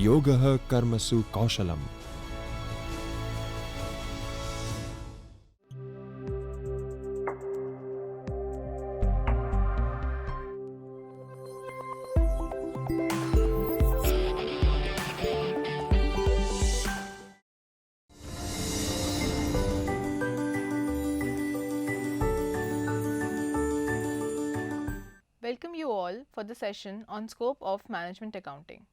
योगः कर्मसु कौशलम्. Welcome you all for the session on scope of management accounting.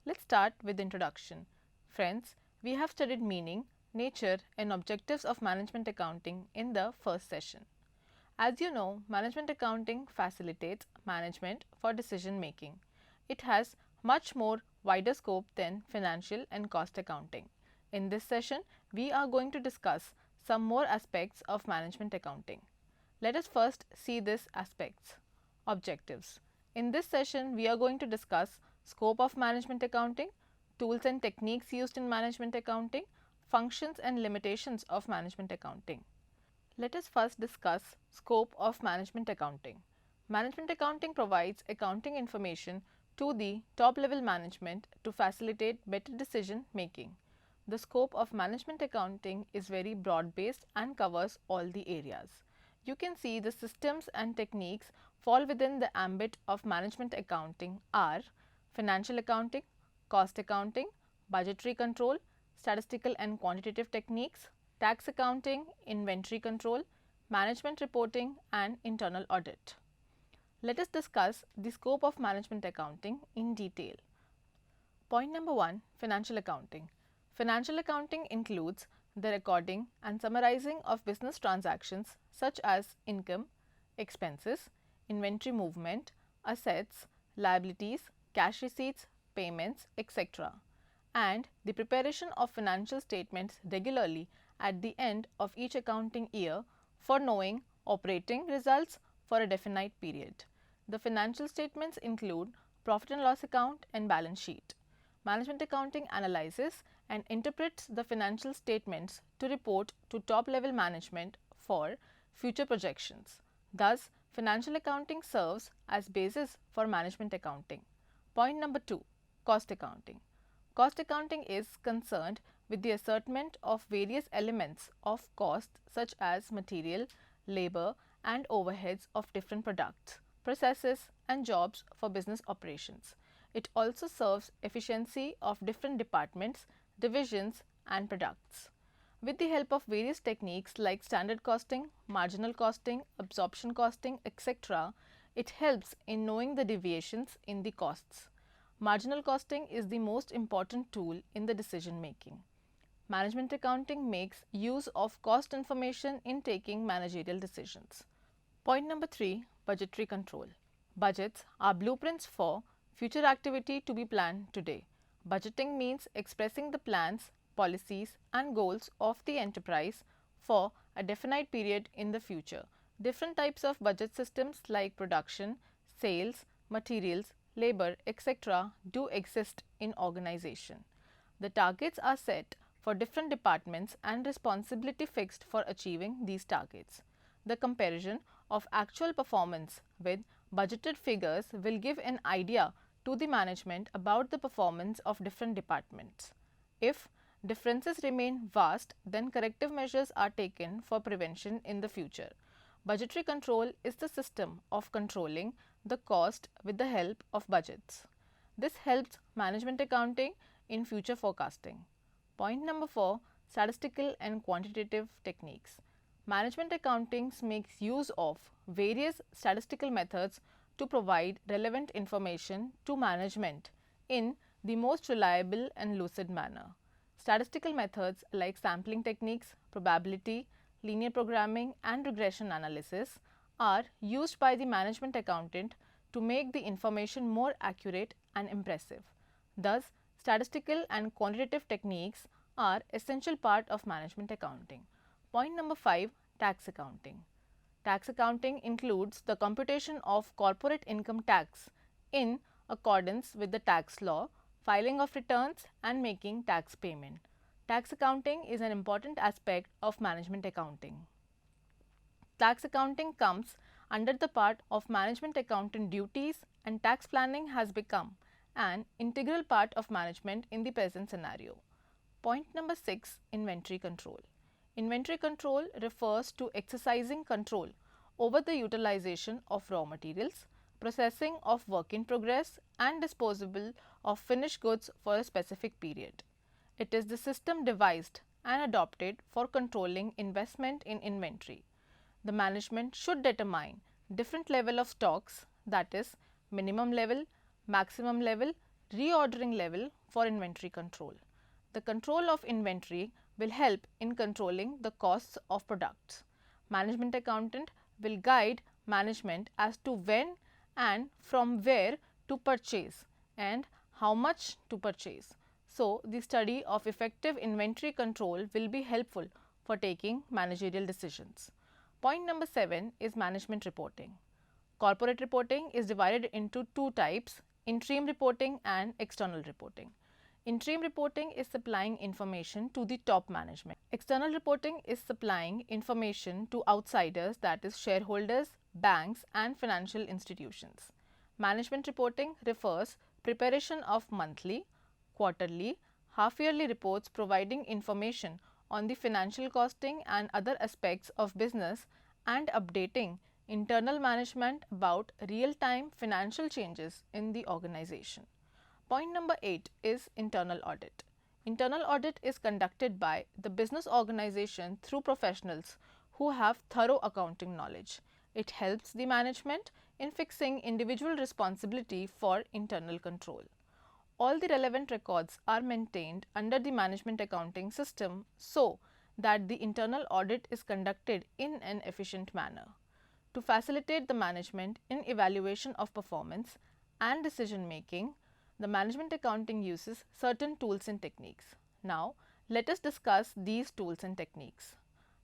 Let's start with introduction. Friends, we have studied meaning, nature and objectives of management accounting in the first session. As you know, management accounting facilitates management for decision making. It has much more wider scope than financial and cost accounting. In this session, we are going to discuss some more aspects of management accounting. Let us first see these aspects. Objectives. In this session, we are going to discuss scope of management accounting, tools and techniques used in management accounting, functions and limitations of management accounting. Let us first discuss scope of management accounting. Management accounting provides accounting information to the top level management to facilitate better decision making. The scope of management accounting is very broad based and covers all the areas. You can see the systems and techniques fall within the ambit of management accounting are financial accounting, cost accounting, budgetary control, statistical and quantitative techniques, tax accounting, inventory control, management reporting and internal audit. Let us discuss the scope of management accounting in detail. Point number 1, financial accounting. Financial accounting includes the recording and summarizing of business transactions such as income, expenses, inventory movement, assets, liabilities, cash receipts, payments, etc. and the preparation of financial statements regularly at the end of each accounting year for knowing operating results for a definite period. The financial statements include profit and loss account and balance sheet. Management accounting analyzes and interprets the financial statements to report to top level management for future projections. Thus, financial accounting serves as basis for management accounting. Point number 2, cost accounting. Cost accounting is concerned with the ascertainment of various elements of cost such as material, labor and overheads of different products, processes and jobs for business operations. It also serves efficiency of different departments, divisions and products. With the help of various techniques like standard costing, marginal costing, absorption costing, etc., it helps in knowing the deviations in the costs. Marginal costing is the most important tool in the decision making. Management accounting makes use of cost information in taking managerial decisions. Point number 3, budgetary control. Budgets are blueprints for future activity to be planned today. Budgeting means expressing the plans, policies and goals of the enterprise for a definite period in the future. Different types of budget systems like production, sales, materials, labor, etc. do exist in organization. The targets are set for different departments and responsibility fixed for achieving these targets. The comparison of actual performance with budgeted figures will give an idea to the management about the performance of different departments. If differences remain vast, then corrective measures are taken for prevention in the future. Budgetary control is the system of controlling the cost with the help of budgets. This helps management accounting in future forecasting. Point number 4, statistical and quantitative techniques. Management accounting makes use of various statistical methods to provide relevant information to management in the most reliable and lucid manner. Statistical methods like sampling techniques, probability, linear programming and regression analysis are used by the management accountant to make the information more accurate and impressive. Thus, statistical and quantitative techniques are essential part of management accounting. Point number 5, tax accounting. Tax accounting includes the computation of corporate income tax in accordance with the tax law, filing of returns and making tax payment. Tax accounting is an important aspect of management accounting. Tax accounting comes under the part of management accountant duties and tax planning has become an integral part of management in the present scenario. Point number 6, inventory control. Inventory control refers to exercising control over the utilization of raw materials, processing of work in progress and disposable of finished goods for a specific period. It is the system devised and adopted for controlling investment in inventory. The management should determine different level of stocks, that is minimum level, maximum level, reordering level for inventory control. The control of inventory will help in controlling the costs of products. Management accountant will guide management as to when and from where to purchase and how much to purchase. So, the study of effective inventory control will be helpful for taking managerial decisions. Point number 7 is management reporting. Corporate reporting is divided into two types, interim reporting and external reporting. Interim reporting is supplying information to the top management. External reporting is supplying information to outsiders, that is shareholders, banks and financial institutions. Management reporting refers preparation of monthly, quarterly, half-yearly reports providing information on the financial costing and other aspects of business and updating internal management about real-time financial changes in the organization. Point number 8 is internal audit. Internal audit is conducted by the business organization through professionals who have thorough accounting knowledge. It helps the management in fixing individual responsibility for internal control. All the relevant records are maintained under the management accounting system so that the internal audit is conducted in an efficient manner. To facilitate the management in evaluation of performance and decision making, the management accounting uses certain tools and techniques. Now, let us discuss these tools and techniques.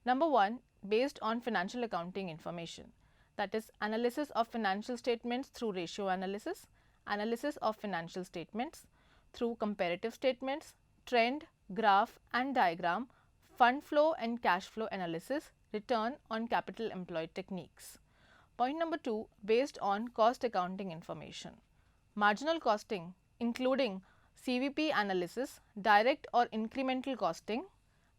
Number 1, based on financial accounting information, that is analysis of financial statements through ratio analysis, analysis of financial statements through comparative statements, trend, graph and diagram, fund flow and cash flow analysis, return on capital employed techniques. Point number 2, based on cost accounting information. Marginal costing including CVP analysis, direct or incremental costing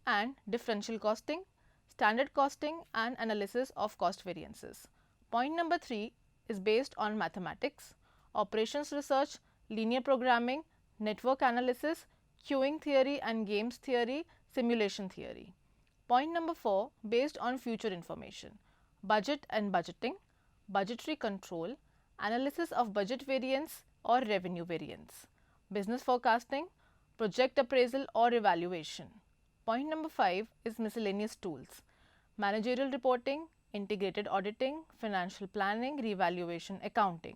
and differential costing, standard costing and analysis of cost variances. Point number 3 is based on mathematics, operations research, linear programming, network analysis, queuing theory and games theory, simulation theory. Point number 4, based on future information, budget and budgeting, budgetary control, analysis of budget variance or revenue variance, business forecasting, project appraisal or evaluation. Point number 5 is miscellaneous tools, managerial reporting, integrated auditing, financial planning, revaluation accounting,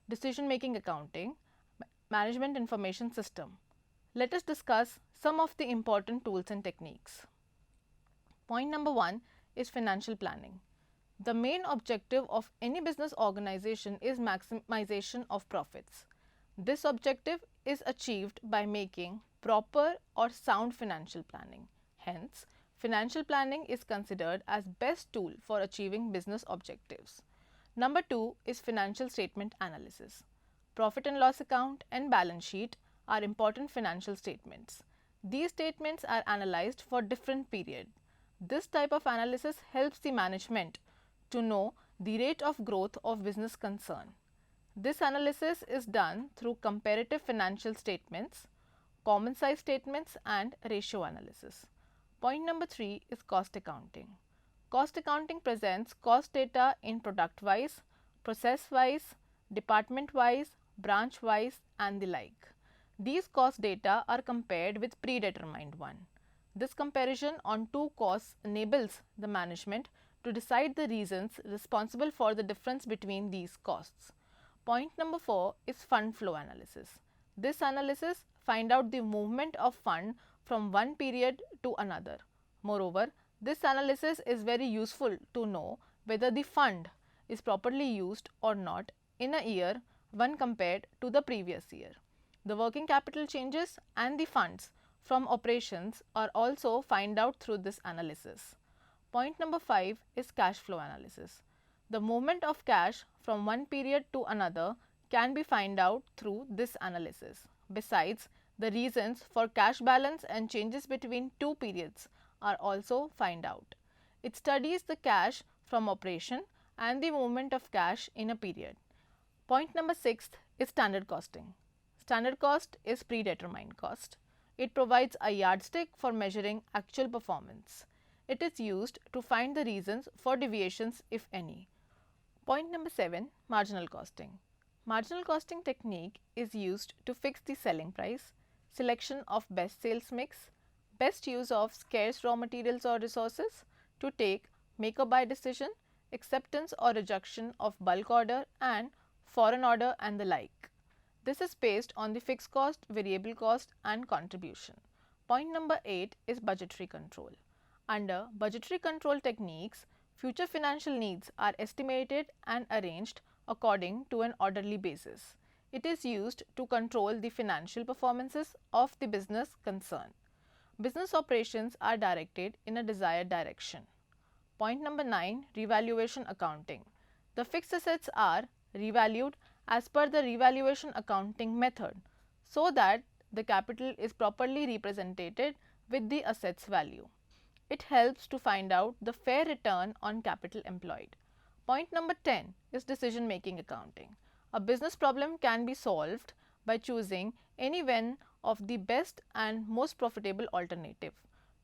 decision making accounting, management information system. Let us discuss some of the important tools and techniques. Point number 1 is financial planning. The main objective of any business organization is maximization of profits. This objective is achieved by making proper or sound financial planning. Hence, financial planning is considered as best tool for achieving business objectives. Number 2 is financial statement analysis. Profit and loss account and balance sheet are important financial statements. These statements are analyzed for different periods. This type of analysis helps the management to know the rate of growth of business concern. This analysis is done through comparative financial statements, common size statements and ratio analysis. Point number 3 is cost accounting. Cost accounting presents cost data in product wise, process wise, department wise, branch wise and the like. These cost data are compared with predetermined one. This comparison on two costs enables the management to decide the reasons responsible for the difference between these costs. Point number 4 is fund flow analysis. This analysis finds out the movement of fund from one period to another. Moreover, this analysis is very useful to know whether the fund is properly used or not in a year when compared to the previous year. The working capital changes and the funds from operations are also found out through this analysis. Point number 5 is cash flow analysis. The movement of cash from one period to another can be found out through this analysis. Besides, the reasons for cash balance and changes between two periods are also found out. It studies the cash from operation and the movement of cash in a period. Point number 6 is standard costing. Standard cost is predetermined cost. It provides a yardstick for measuring actual performance. It is used to find the reasons for deviations, if any. Point number 7, marginal costing. Marginal costing technique is used to fix the selling price, selection of best sales mix, best use of scarce raw materials or resources, to take make or buy decision, acceptance or rejection of bulk order and foreign order and the like. This is based on the fixed cost, variable cost and contribution. Point number 8 is budgetary control. Under budgetary control techniques, future financial needs are estimated and arranged according to an orderly basis. It is used to control the financial performances of the business concern. Business operations are directed in a desired direction. Point number 9, revaluation accounting. The fixed assets are revalued as per the revaluation accounting method so that the capital is properly represented with the assets value. It helps to find out the fair return on capital employed. Point number 10 is decision making accounting. A business problem can be solved by choosing any one of the best and most profitable alternative.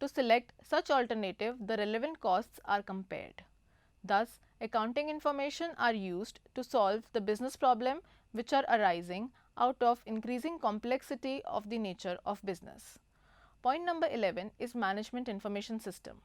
To select such alternative, the relevant costs are compared. Thus, accounting information are used to solve the business problem which are arising out of increasing complexity of the nature of business. Point number 11 is management information system.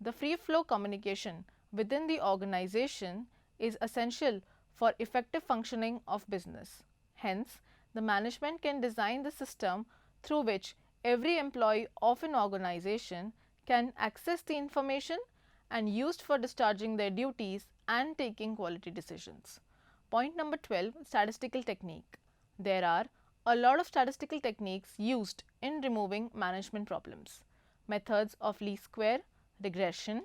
The free flow communication within the organization is essential for effective functioning of business. Hence, the management can design the system through which every employee of an organization can access the information and used for discharging their duties and taking quality decisions. Point number 12, statistical technique. There are a lot of statistical techniques used in removing management problems. Methods of least square, regression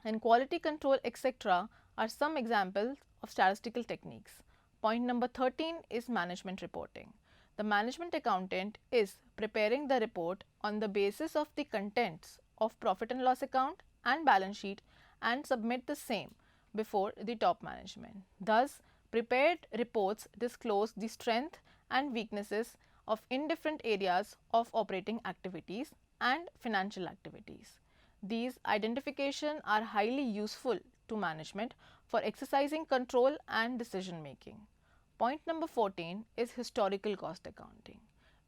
and quality control etc. are some examples of statistical techniques. Point number 13 is management reporting. The management accountant is preparing the report on the basis of the contents of profit and loss account and balance sheet and submit the same before the top management. Thus, prepared reports disclose the strength and weaknesses of indifferent areas of operating activities and financial activities. These identifications are highly useful to management for exercising control and decision making. Point number 14 is historical cost accounting.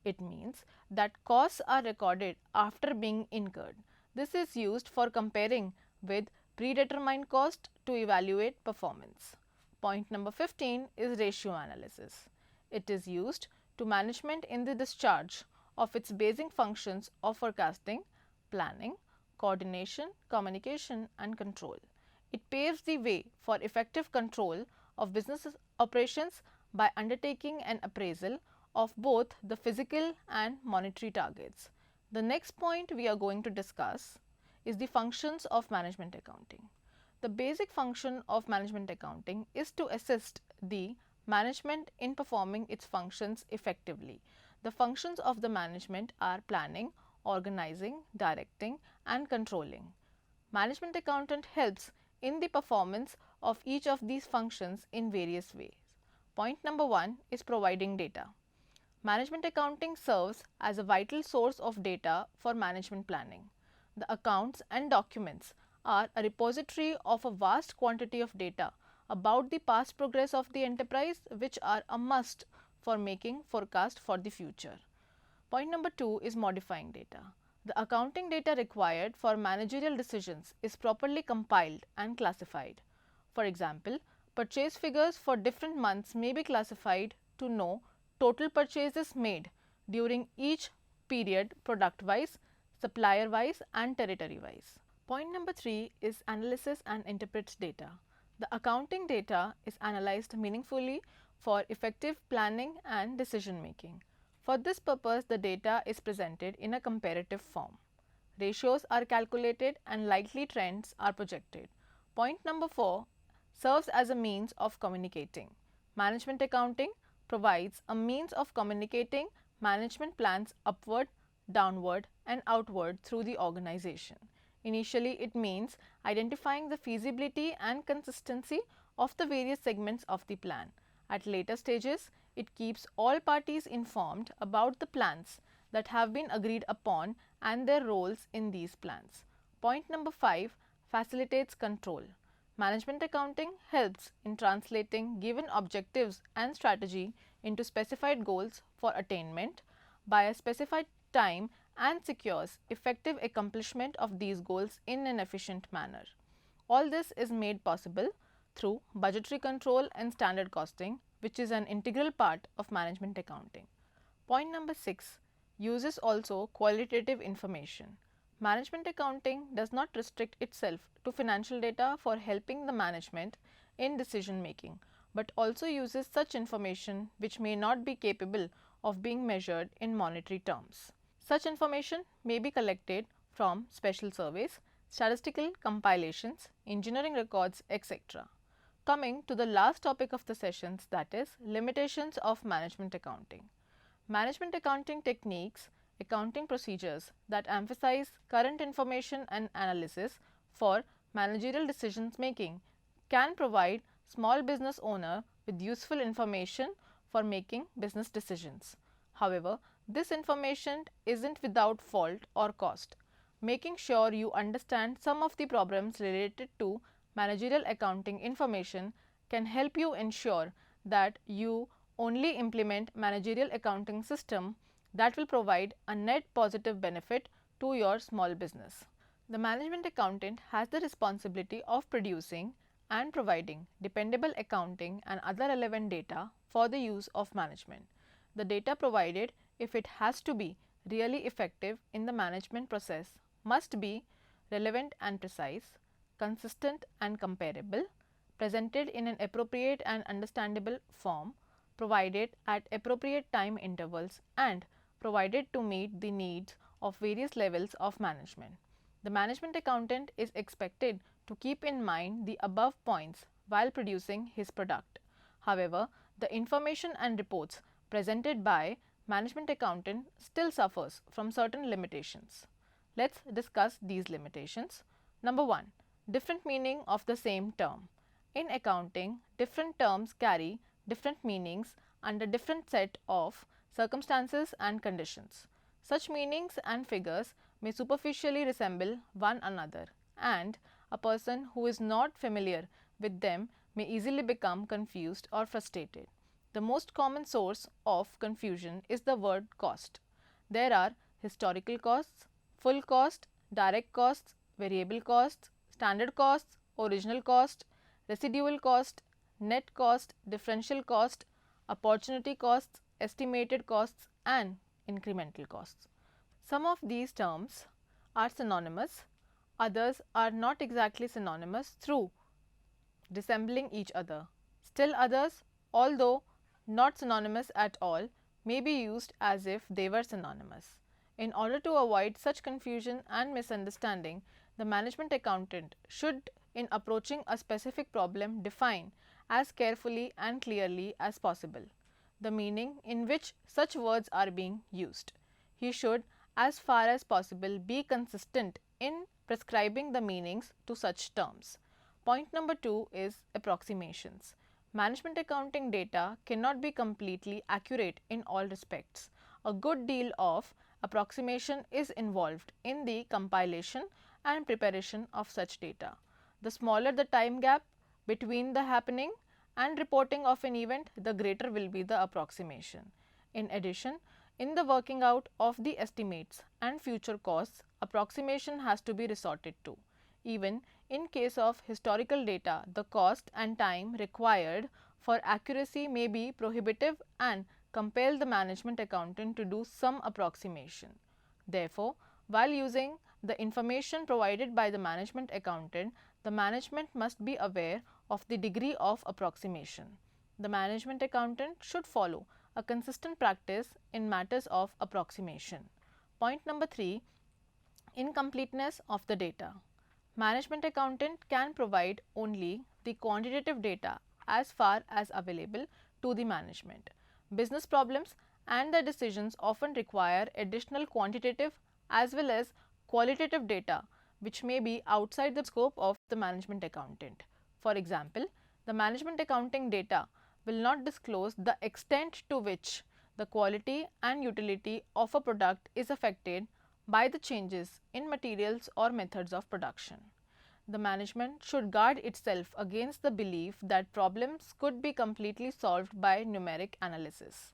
It means that costs are recorded after being incurred. This is used for comparing with predetermined cost to evaluate performance. Point number 15 is ratio analysis. It is used to management in the discharge of its basic functions of forecasting, planning, coordination, communication and control. It paves the way for effective control of business operations by undertaking an appraisal of both the physical and monetary targets. The next point we are going to discuss is the functions of management accounting. The basic function of management accounting is to assist the management in performing its functions effectively. The functions of the management are planning, organizing, directing and controlling. Management accountant helps in the performance of each of these functions in various ways. Point number 1 is providing data. Management accounting serves as a vital source of data for management planning. The accounts and documents are a repository of a vast quantity of data about the past progress of the enterprise which are a must for making forecast for the future. Point number 2 is modifying data. The accounting data required for managerial decisions is properly compiled and classified. For example, purchase figures for different months may be classified to know total purchases made during each period product wise, supplier wise and territory wise. Point number 3 is analysis and interprets data. The accounting data is analyzed meaningfully for effective planning and decision making. For this purpose, the data is presented in a comparative form. Ratios are calculated and likely trends are projected. Point number 4 serves as a means of communicating. Management accounting provides a means of communicating management plans upward, downward, and outward through the organization. Initially, it means identifying the feasibility and consistency of the various segments of the plan. At later stages, it keeps all parties informed about the plans that have been agreed upon and their roles in these plans. Point number 5, facilitates control. Management accounting helps in translating given objectives and strategy into specified goals for attainment by a specified time and secures effective accomplishment of these goals in an efficient manner. All this is made possible through budgetary control and standard costing, which is an integral part of management accounting. Point number 6, uses also qualitative information. Management accounting does not restrict itself to financial data for helping the management in decision making, but also uses such information which may not be capable of being measured in monetary terms. Such information may be collected from special surveys, statistical compilations, engineering records, etc. Coming to the last topic of the sessions, that is limitations of management accounting. Management accounting techniques, accounting procedures that emphasize current information and analysis for managerial decisions making can provide small business owner with useful information for making business decisions. However, this information isn't without fault or cost. Making sure you understand some of the problems related to managerial accounting information can help you ensure that you only implement managerial accounting system that will provide a net positive benefit to your small business. The management accountant has the responsibility of producing and providing dependable accounting and other relevant data for the use of management. The data provided, if it has to be really effective in the management process, must be relevant and precise, consistent and comparable, presented in an appropriate and understandable form, provided at appropriate time intervals, and provided to meet the needs of various levels of management. The management accountant is expected to keep in mind the above points while producing his product. However, the information and reports presented by management accountant still suffers from certain limitations. Let's discuss these limitations. Number 1, different meaning of the same term. In accounting, different terms carry different meanings under different set of circumstances and conditions. Such meanings and figures may superficially resemble one another, and a person who is not familiar with them may easily become confused or frustrated. The most common source of confusion is the word cost. There are historical costs, full cost, direct costs, variable costs, standard costs, original cost, residual cost, net cost, differential cost, opportunity costs, estimated costs, and incremental costs. Some of these terms are synonymous, others are not exactly synonymous through resembling each other. Still others, although not synonymous at all, may be used as if they were synonymous. In order to avoid such confusion and misunderstanding, the management accountant should, in approaching a specific problem, define as carefully and clearly as possible the meaning in which such words are being used. He should, as far as possible, be consistent in prescribing the meanings to such terms. Point number 2 is approximations. Management accounting data cannot be completely accurate in all respects. A good deal of approximation is involved in the compilation and preparation of such data. The smaller the time gap between the happening and reporting of an event, the greater will be the approximation. In addition, in the working out of the estimates and future costs, approximation has to be resorted to. Even in case of historical data, the cost and time required for accuracy may be prohibitive and compel the management accountant to do some approximation. Therefore, while using the information provided by the management accountant, the management must be aware of the degree of approximation. The management accountant should follow a consistent practice in matters of approximation. Point number 3, incompleteness of the data. Management accountant can provide only the quantitative data as far as available to the management. Business problems and their decisions often require additional quantitative as well as qualitative data which may be outside the scope of the management accountant. For example, the management accounting data will not disclose the extent to which the quality and utility of a product is affected by the changes in materials or methods of production. The management should guard itself against the belief that problems could be completely solved by numeric analysis.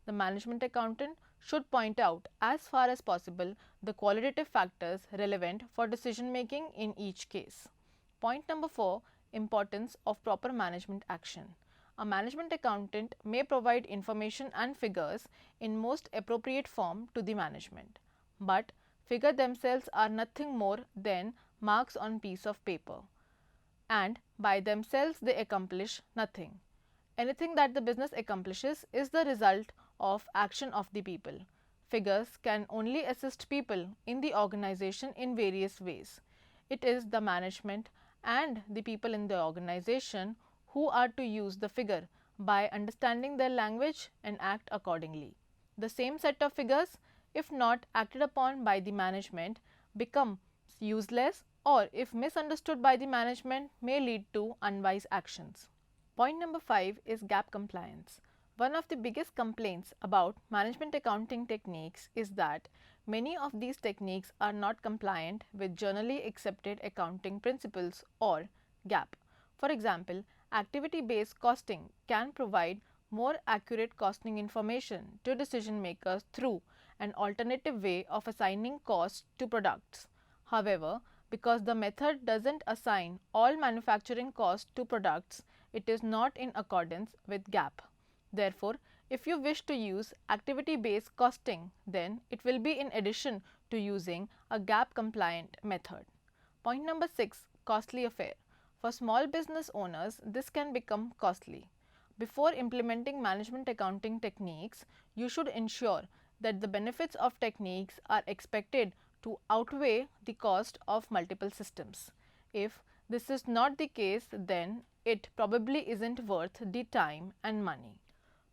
The management accountant should point out as far as possible the qualitative factors relevant for decision making in each case. Point number 4, importance of proper management action. A management accountant may provide information and figures in most appropriate form to the management, but figures themselves are nothing more than marks on piece of paper, and by themselves they accomplish nothing. Anything that the business accomplishes is the result of action of the people. Figures can only assist people in the organization in various ways. It is the management and the people in the organization who are to use the figure by understanding their language and act accordingly. The same set of figures, if not acted upon by the management, become useless, or if misunderstood by the management, may lead to unwise actions. Point number 5 is gap compliance. One of the biggest complaints about management accounting techniques is that many of these techniques are not compliant with generally accepted accounting principles or GAAP. For example, activity-based costing can provide more accurate costing information to decision makers through an alternative way of assigning costs to products. However, because the method doesn't assign all manufacturing costs to products, it is not in accordance with GAAP. Therefore, if you wish to use activity-based costing, then it will be in addition to using a GAAP compliant method. Point number 6, costly affair. For small business owners, this can become costly. Before implementing management accounting techniques, you should ensure that the benefits of techniques are expected to outweigh the cost of multiple systems. If this is not the case, then it probably isn't worth the time and money.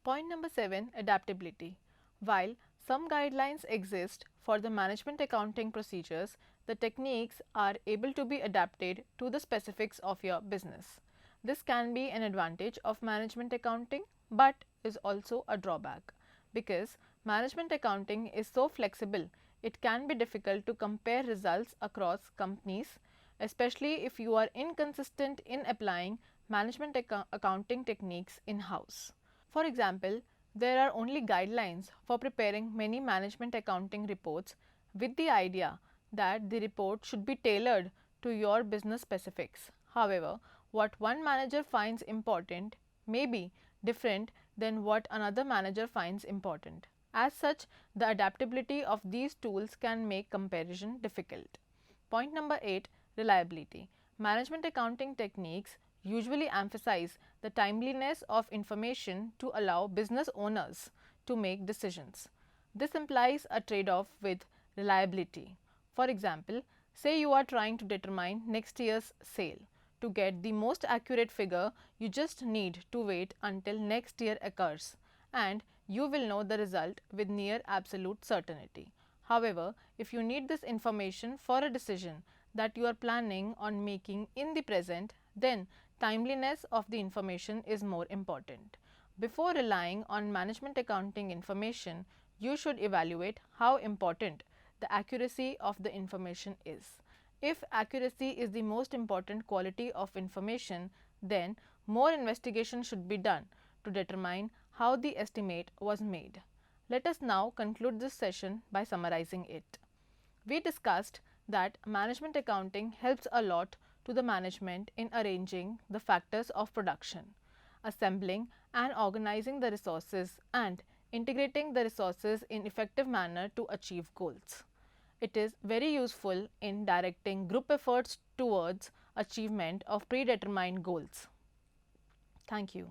Point number 7, adaptability. While some guidelines exist for the management accounting procedures, the techniques are able to be adapted to the specifics of your business. This can be an advantage of management accounting, but is also a drawback. Because management accounting is so flexible, it can be difficult to compare results across companies, especially if you are inconsistent in applying management accounting techniques in-house. For example, there are only guidelines for preparing many management accounting reports with the idea that the report should be tailored to your business specifics. However, what one manager finds important may be different than what another manager finds important. As such, the adaptability of these tools can make comparison difficult. Point number 8, reliability. Management accounting techniques usually emphasize the timeliness of information to allow business owners to make decisions. This implies a trade-off with reliability. For example, say you are trying to determine next year's sale. To get the most accurate figure, you just need to wait until next year occurs, and you will know the result with near absolute certainty. However, if you need this information for a decision that you are planning on making in the present, then timeliness of the information is more important. Before relying on management accounting information, you should evaluate how important the accuracy of the information is. If accuracy is the most important quality of information, then more investigation should be done to determine how the estimate was made. Let us now conclude this session by summarizing it. We discussed that management accounting helps a lot to the management in arranging the factors of production, assembling and organizing the resources, and integrating the resources in effective manner to achieve goals. It is very useful in directing group efforts towards achievement of predetermined goals. Thank you.